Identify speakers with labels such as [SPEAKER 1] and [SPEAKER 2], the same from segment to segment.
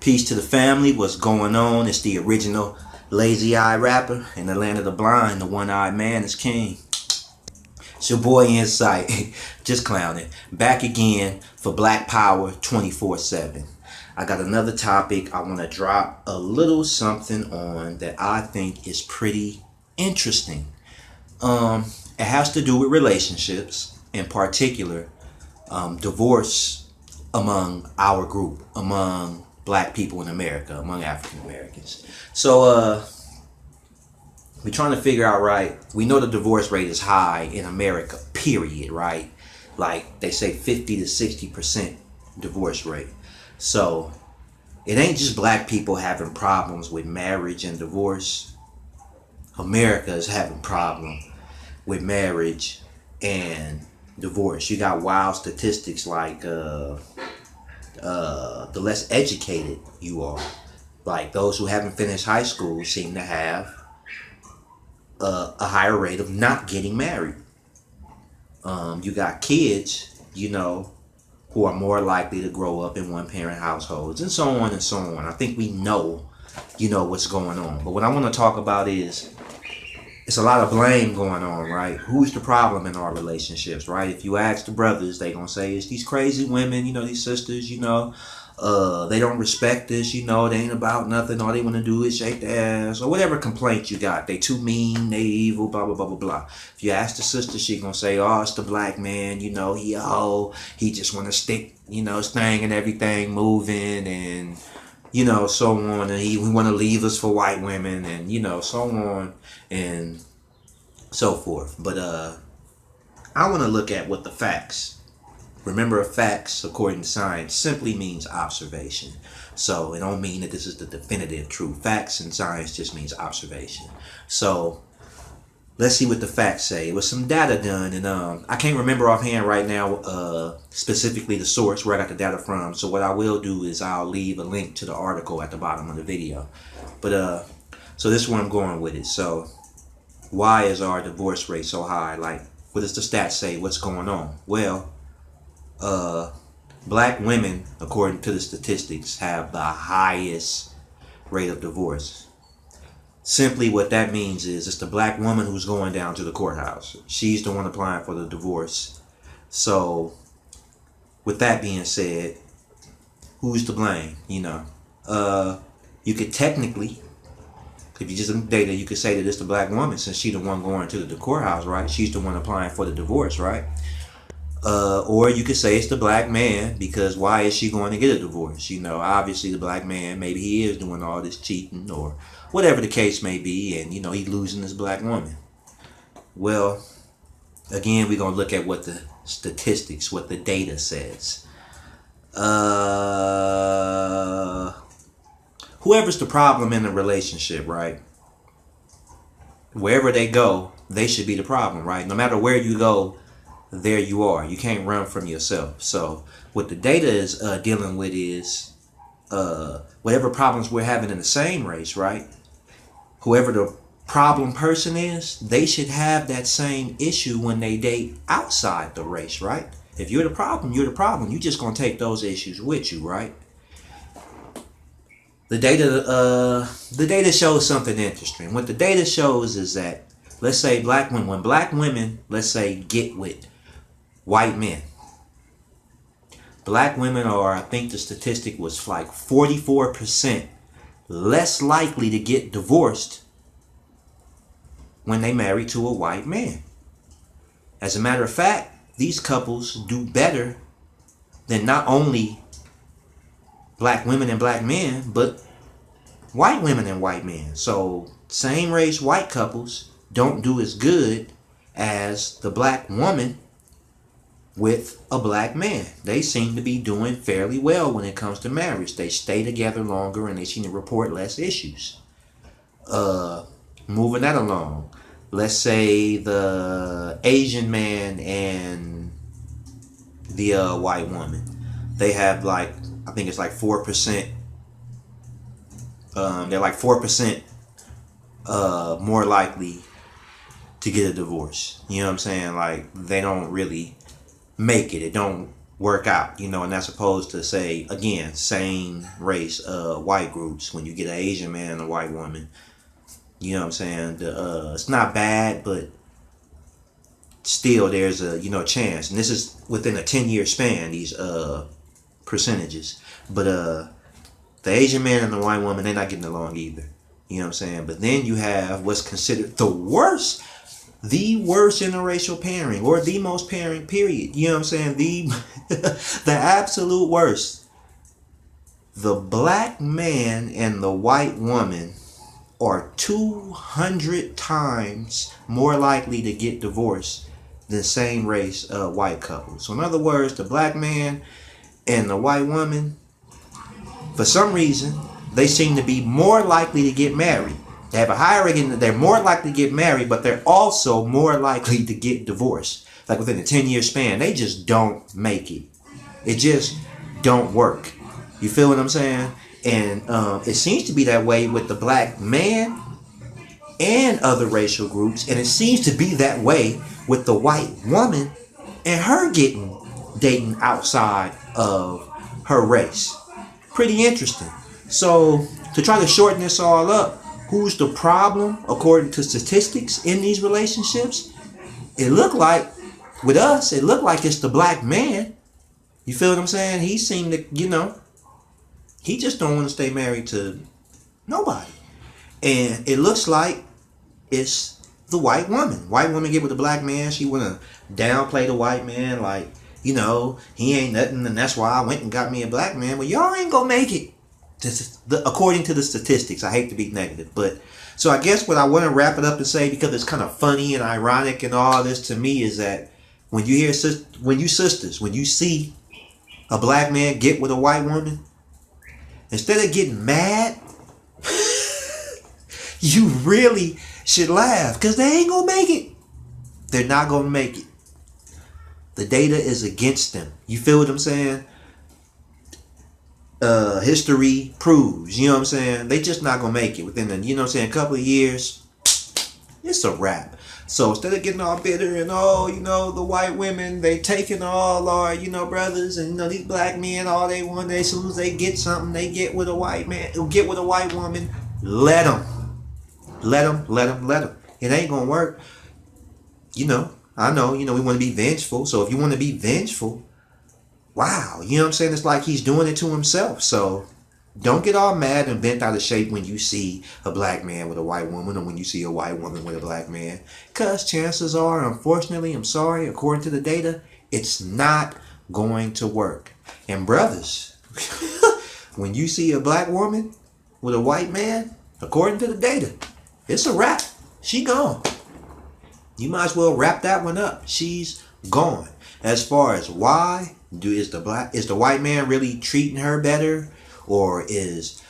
[SPEAKER 1] Peace to the family. What's going on? It's the original lazy eye rapper in the land of the blind. The one-eyed man is king. It's your boy Insight. Just clowning. Back again for Black Power 24/7. I got another topic I want to drop a little something on that I think is pretty interesting. It has to do with relationships, in particular, divorce among our group, among Black people in America, among African Americans. So we're trying to figure out, right? We know the divorce rate is high in America, period, right? Like they say 50 to 60% divorce rate. So it ain't just Black people having problems with marriage and divorce. America is having problems with marriage and divorce. You got wild statistics like the less educated you are, like those who haven't finished high school, seem to have a higher rate of not getting married. You got kids, who are more likely to grow up in one-parent households, and so on and so on. I think we know, what's going on. But what I want to talk about is, it's a lot of blame going on, right? Who's the problem in our relationships, right? If you ask the brothers, they gonna say it's these crazy women, these sisters, they don't respect us, they ain't about nothing. All they want to do is shake their ass, or whatever complaint you got. They too mean, they evil, blah, blah, blah, blah, blah. If you ask the sister, she gonna say, oh, it's the Black man, he a hoe. He just want to stick, his thing and everything moving, and, so on. And we want to leave us for white women, and, so on and so forth. But I want to look at what the facts. Remember, facts, according to science, simply means observation. So it don't mean that this is the definitive truth. Facts in science just means observation. So let's see what the facts say. It was some data done, and I can't remember offhand right now specifically the source where I got the data from. So what I will do is I'll leave a link to the article at the bottom of the video. But so this is where I'm going with it. So why is our divorce rate so high? Like, what does the stats say? What's going on? Well, Black women, according to the statistics, have the highest rate of divorce. Simply what that means is it's the Black woman who's going down to the courthouse. She's the one applying for the divorce. So with that being said, who's to blame? You could technically, if you just look at data, you could say that it's the Black woman, since she's the one going to the courthouse, right? She's the one applying for the divorce, right? Or you could say it's the Black man, because why is she going to get a divorce? Obviously the Black man, maybe he is doing all this cheating or whatever the case may be, and he's losing this Black woman. Well, again, we're going to look at what the statistics, what the data says. Whoever's the problem in the relationship, right? Wherever they go, they should be the problem, right? No matter where you go, there you are. You can't run from yourself. So what the data is dealing with is whatever problems we're having in the same race, right? Whoever the problem person is, they should have that same issue when they date outside the race, right? If you're the problem, you're the problem. You're just going to take those issues with you, right? The data shows something interesting. What the data shows is that, let's say when Black women, let's say, get with white men, Black women are, I think the statistic was like 44% less likely to get divorced when they marry to a white man. As a matter of fact, these couples do better than not only Black women and Black men, but white women and white men. So same race white couples don't do as good as the Black woman with a Black man. They seem to be doing fairly well when it comes to marriage. They stay together longer and they seem to report less issues. Moving that along, let's say the Asian man and the white woman, they have I think it's like 4%. They're like 4% more likely to get a divorce. You know what I'm saying? Like, they don't really make it. It don't work out, and that's opposed to, say, again, same race white groups. When you get an Asian man and a white woman, you know what I'm saying, it's not bad, but still there's a chance, and this is within a 10-year span, these percentages. But the Asian man and the white woman, they're not getting along either. You know what I'm saying? But then you have what's considered the worst interracial pairing, or the most pairing, period. You know what I'm saying? The absolute worst. The black man and the white woman are 200 times more likely to get divorced than same race white couples. So in other words, the black man and the white woman, for some reason, they seem to be more likely to get married. They have a higher rate, they're more likely to get married, but they're also more likely to get divorced. Like within a 10-year span, they just don't make it. It just don't work. You feel what I'm saying? And it seems to be that way with the black man and other racial groups, and it seems to be that way with the white woman and her dating outside of her race. Pretty interesting. So to try to shorten this all up, who's the problem according to statistics in these relationships? It looked like, with us, it looked like it's the black man. You feel what I'm saying? He seemed to, he just don't want to stay married to nobody. And it looks like it's the white woman. White woman get with the black man. She want to downplay the white man like, he ain't nothing, and that's why I went and got me a black man. Well, y'all ain't gonna make it. According to the statistics. I hate to be negative, but so I guess what I want to wrap it up and say, because it's kind of funny and ironic and all this to me, is that when you see a black man get with a white woman, instead of getting mad, you really should laugh, because they ain't gonna make it. They're not gonna make it. The data is against them. You feel what I'm saying? History proves, you know what I'm saying? They just not gonna make it within a couple of years. It's a wrap. So instead of getting all bitter and the white women, they taking all our, brothers, and these black men, all they want, as soon as they get something, they get with a white man, get with a white woman. Let them. It ain't gonna work. I know, we want to be vengeful. So if you want to be vengeful, wow, you know what I'm saying? It's like he's doing it to himself. So don't get all mad and bent out of shape when you see a black man with a white woman, or when you see a white woman with a black man. Because chances are, unfortunately, I'm sorry, according to the data, it's not going to work. And brothers, when you see a black woman with a white man, according to the data, it's a wrap. She gone. You might as well wrap that one up. She's gone. As far as why, is the white man really treating her better, or is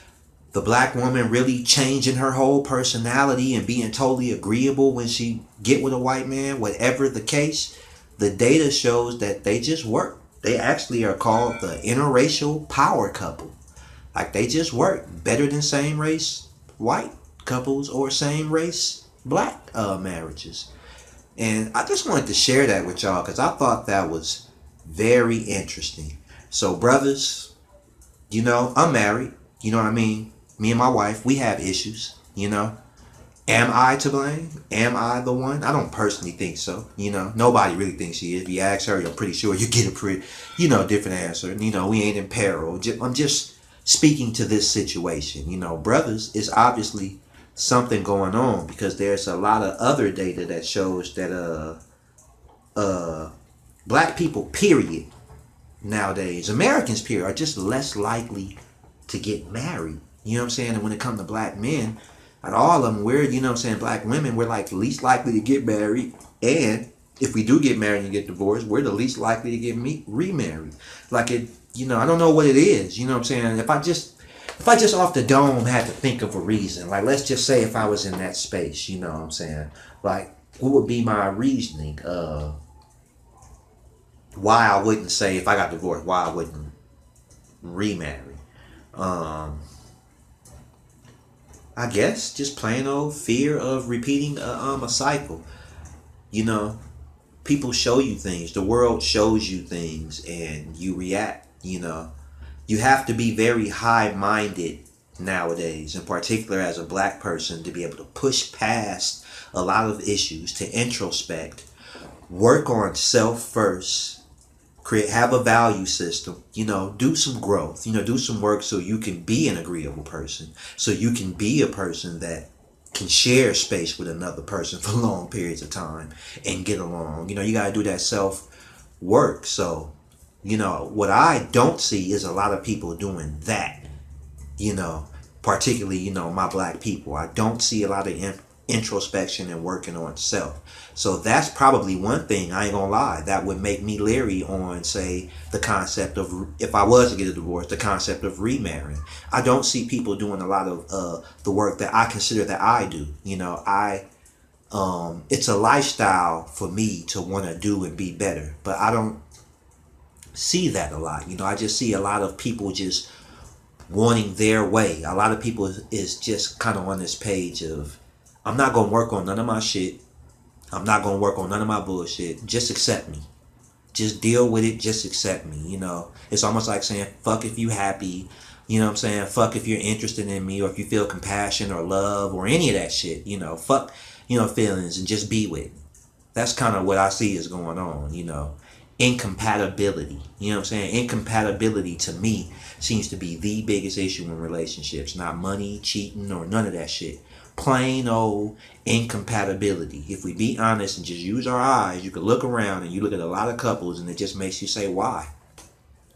[SPEAKER 1] the black woman really changing her whole personality and being totally agreeable when she get with a white man? Whatever the case, the data shows that they just work. They actually are called the interracial power couple. Like, they just work better than same race white couples or same race black marriages. And I just wanted to share that with y'all, because I thought that was very interesting. So brothers, I'm married. You know what I mean? Me and my wife, we have issues. Am I to blame? Am I the one? I don't personally think so. Nobody really thinks she is. If you ask her, you're pretty sure you get a pretty, different answer. We ain't in peril. I'm just speaking to this situation. Brothers, is obviously something going on, because there's a lot of other data that shows that black people, period, nowadays, Americans, period, are just less likely to get married. You know what I'm saying? And when it comes to black men, out of all of them, we're, black women, we're like least likely to get married. And if we do get married and get divorced, we're the least likely to get remarried. Like, I don't know what it is. You know what I'm saying? If I just off the dome had to think of a reason, like, let's just say if I was in that space, you know what I'm saying? Like, what would be my reasoning? Why I wouldn't say, if I got divorced, why I wouldn't remarry? I guess just plain old fear of repeating a cycle. people show you things. The world shows you things and you react, you know. You have to be very high-minded nowadays, in particular as a black person, to be able to push past a lot of issues, to introspect, work on self first, have a value system, you know, do some growth, you know, do some work so you can be an agreeable person, so you can be a person that can share space with another person for long periods of time and get along. You know, you got to do that self work. So, you know, what I don't see is a lot of people doing that, you know, particularly, you know, my black people. I don't see a lot of introspection and working on self. So that's probably one thing, I ain't gonna lie, that would make me leery on, say, the concept of, if I was to get a divorce, the concept of remarrying. I don't see people doing a lot of the work that I consider that I do. You know, it's a lifestyle for me to want to do and be better, but I don't see that a lot. You know, I just see a lot of people just wanting their way. A lot of people is just kind of on this page of, I'm not gonna work on none of my shit. I'm not going to work on none of my bullshit. Just accept me. Just deal with it. Just accept me. You know, it's almost like saying, fuck if you happy. You know what I'm saying? Fuck if you're interested in me, or if you feel compassion or love or any of that shit. You know, fuck, you know, feelings, and just be with me. That's kind of what I see is going on, you know. Incompatibility. You know what I'm saying? Incompatibility to me seems to be the biggest issue in relationships. Not money, cheating, or none of that shit. Plain old incompatibility. If we be honest and just use our eyes, you can look around and you look at a lot of couples and it just makes you say, why?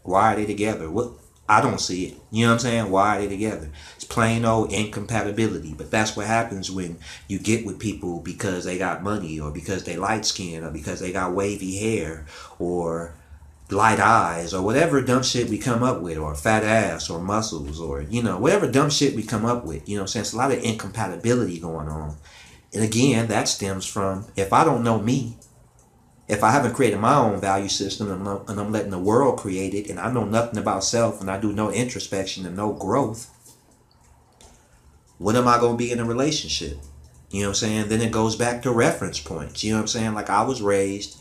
[SPEAKER 1] Why are they together? What? I don't see it. You know what I'm saying? Why are they together? It's plain old incompatibility. But that's what happens when you get with people because they got money, or because they light skin, or because they got wavy hair, or light eyes, or whatever dumb shit we come up with, or fat ass, or muscles, or, you know, whatever dumb shit we come up with. You know what I'm saying? It's a lot of incompatibility going on. And again, that stems from, if I don't know me, if I haven't created my own value system, and I'm letting the world create it, and I know nothing about self, and I do no introspection and no growth, what am I going to be in a relationship? You know what I'm saying? Then it goes back to reference points. You know what I'm saying? Like, I was raised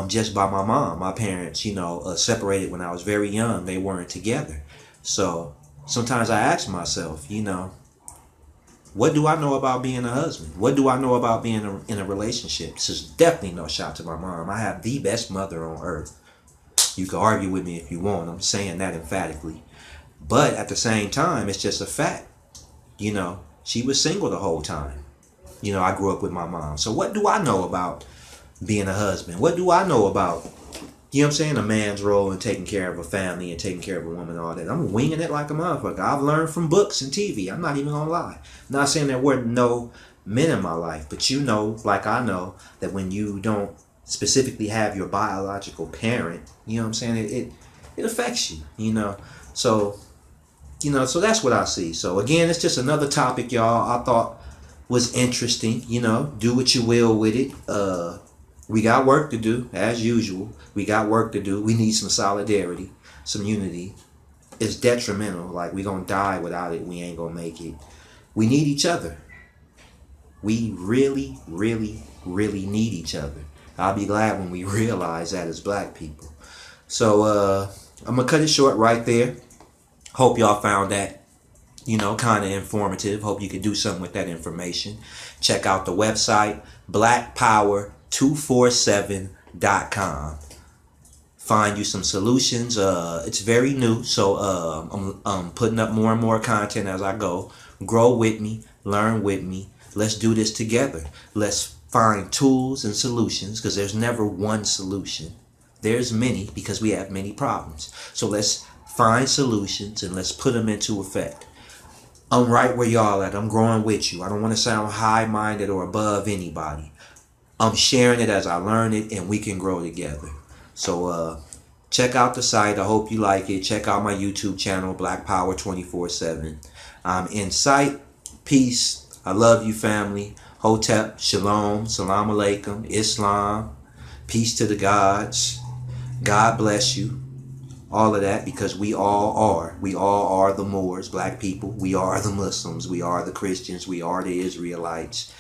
[SPEAKER 1] just by my mom. My parents, you know, separated when I was very young. They weren't together. So sometimes I ask myself, you know, what do I know about being a husband? What do I know about being in a relationship? This is definitely no shot to my mom. I have the best mother on earth. You can argue with me if you want. I'm saying that emphatically. But at the same time, it's just a fact. You know, she was single the whole time. You know, I grew up with my mom. So what do I know about being a husband? What do I know about, you know what I'm saying, a man's role in taking care of a family and taking care of a woman and all that? I'm winging it like a motherfucker. I've learned from books and TV. I'm not even gonna lie. I'm not saying there weren't no men in my life, but you know, like I know, that when you don't specifically have your biological parent, you know what I'm saying, it affects you, you know. So, you know, so that's what I see. So again, it's just another topic, y'all, I thought was interesting. You know, do what you will with it. We got work to do, as usual. We got work to do. We need some solidarity, some unity. It's detrimental. Like, we gonna die without it. We ain't gonna make it. We need each other. We really, really, really need each other. I'll be glad when we realize that as black people. So I'm gonna cut it short right there. Hope y'all found that, you know, kind of informative. Hope you could do something with that information. Check out the website, blackpower247.com. Find you some solutions. It's very new, so I'm putting up more and more content as I go. Grow with me, learn with me. Let's do this together. Let's find tools and solutions, because there's never one solution. There's many, because we have many problems. So let's find solutions and let's put them into effect. I'm right where y'all at. I'm growing with you. I don't want to sound high-minded or above anybody. I'm sharing it as I learn it, and we can grow together. So check out the site. I hope you like it. Check out my YouTube channel, Black Power 24/7. I'm in sight. Peace. I love you, family. Hotep, Shalom, Salam Alaikum, Islam. Peace to the gods. God bless you. All of that, because we all are. We all are the Moors, black people. We are the Muslims. We are the Christians. We are the Israelites.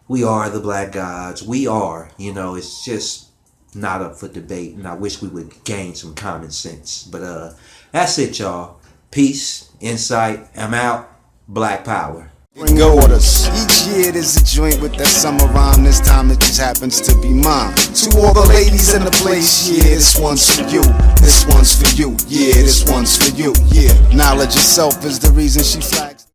[SPEAKER 1] We are the black gods. We are, you know, it's just, not up for debate, and I wish we would gain some common sense. But that's it, y'all. Peace, insight. I'm out. Black power.
[SPEAKER 2] Bring orders. Each year there's a joint with that summer rhyme. This time it just happens to be mine. To all the ladies in the place, yeah, this one's for you. This one's for you. Yeah, this one's for you. Yeah, knowledge itself is the reason she flags.